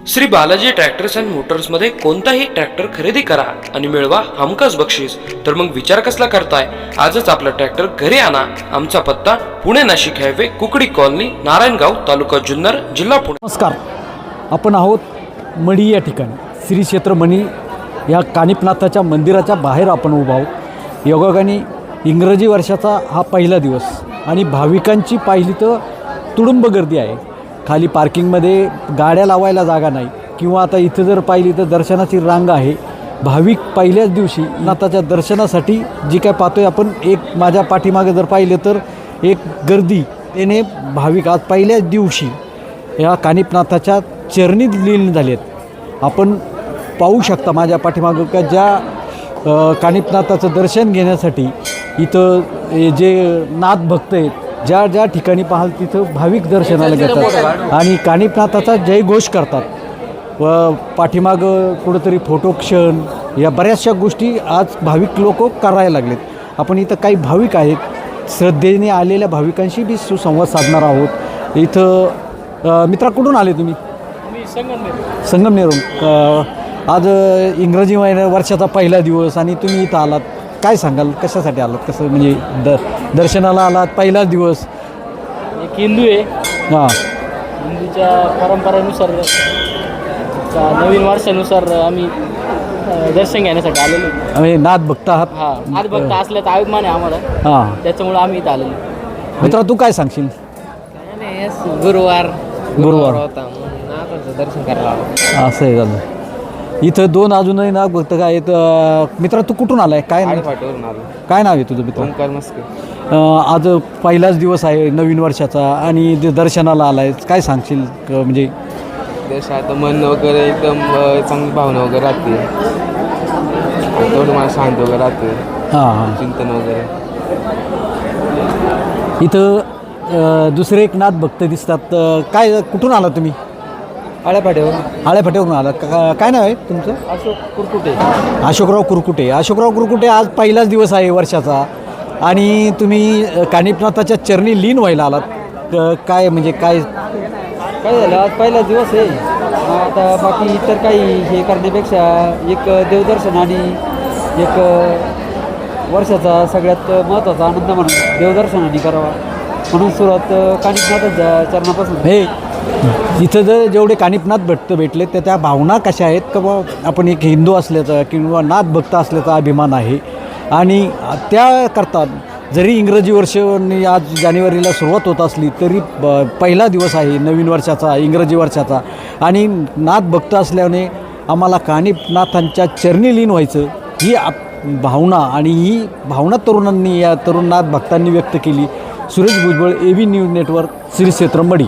Shri Balaji tractors and मोटर्समध्ये कोणताही tractor खरेदी करा आणि मिळवा हमखास बक्षीस. तर मग विचार कसला करताय? आजच आपला ट्रॅक्टर घरी आणा. आमचा पत्ता पुणे नाशिक हायवे, कुकडी कॉलनी, नारायणगाव, तालुका जुन्नर, जिल्हा पुणे. नमस्कार, आपण आहोत मढी या ठिकाणी. श्री क्षेत्र मणी या कानिपनाथाच्या मंदिराच्या बाहेर आपण उभा आहोत. योगायोगाने इंग्रजी वर्षाचा हा पहिला दिवस आणि भाविकांची पाहिली तर तुडुंब गर्दी आहे. खाली पार्किंगमध्ये गाड्या लावायला जागा नाही किंवा आता इथं जर पाहिली तर दर्शनाची रांग आहे. भाविक पहिल्याच दिवशी नाथाच्या दर्शनासाठी जी काय पाहतोय आपण, एक माझ्या पाठीमागे जर पाहिलं तर एक गर्दी त्याने भाविक आज पहिल्याच दिवशी या कानिपनाथाच्या चरणी लीन झाले आहेत. आपण पाहू शकता माझ्या पाठीमागं का ज्या कानिपनाथाचं दर्शन घेण्यासाठी इथं जे नाथ भक्त आहेत, ज्या ज्या ठिकाणी पाहाल तिथं भाविक दर्शनाला घेतात आणि कानिपनाथाचा जयघोष करतात व पाठीमागं कुठंतरी फोटो क्षण या बऱ्याचशा गोष्टी आज भाविक लोक करायला लागलेत. आपण इथं काही भाविक आहेत, श्रद्धेने आलेल्या भाविकांशी बी सुसंवाद साधणार आहोत. इथं मित्रा कुठून आले तुम्ही? संगमनेरहून. आज इंग्रजी वर्षाचा पहिला दिवस आणि तुम्ही इथं आलात. काय सांगाल, कशासाठी आलात? कसं म्हणजे दर्शनाला आलात, पहिलाच दिवस? एक हिंदू आहे. हां, हिंदूच्या परंपरेनुसार नवीन वर्षानुसार आम्ही दर्शन घेण्यासाठी आलेलो. आम्ही नाथ भक्त आहात. हां, आज भक्त असल्याचा अभिमान आहे आम्हाला. हां, त्याच्यामुळे आम्ही इथं आलेलो. मित्रा तू काय सांगशील? गुरुवार होता, नाथाचं दर्शन करायला आलो. असं आहे झालं. इथं दोन अजूनही नाथ भक्त काय आहेत. मित्रा तू कुठून आलाय? काय नाव? फाट्यावरून आलो. काय नाव आहे तुझं मित्र? ओंकार मस्के. आज पहिलाच दिवस आहे नवीन वर्षाचा आणि दर्शनाला आलाय. काय सांगशील म्हणजे देशात मन वगैरे एकदम चांगली भावना वगैरे राहते. तेवढं मला शांत वगैरे राहते. हां हां. चिंतन वगैरे. इथं दुसरे एक नाथ भक्त दिसतात. काय कुठून आला तुम्ही? आळ्याफाट्यावरून आला. काय नाव आहे तुमचं? अशोक कुरकुटे. अशोकराव कुरकुटे. अशोकराव कुरकुटे, आज पहिलाच दिवस आहे वर्षाचा आणि तुम्ही कानिपनाथाच्या चरणी लीन व्हायला आलात. काय म्हणजे काय झालं, आज पहिला दिवस आहे. आता बाकी इतर काही हे करण्यापेक्षा एक देवदर्शन आणि एक वर्षाचा सगळ्यात महत्त्वाचा आनंद म्हणून देवदर्शनाने करावा म्हणून सुरुवात कानिपनाथाच्या चरणापासून. हे इथं जर जेवढे कानिपनाथ भक्त भेटले तर त्या भावना कशा आहेत का बा आपण एक हिंदू असल्याचा किंवा नाथ भक्त असल्याचा अभिमान आहे आणि त्याकरता जरी इंग्रजी वर्ष आज जानेवारीला सुरुवात होत असली तरी पहिला दिवस आहे नवीन वर्षाचा, इंग्रजी वर्षाचा, आणि नाथ भक्त असल्याने आम्हाला कानिपनाथांच्या चरणी लीन व्हायचं ही भावना आणि ही भावना तरुणांनी, या तरुण नाथ भक्तांनी व्यक्त केली. Suresh Bhujbal, AV news network, Shri क्षेत्र मढी.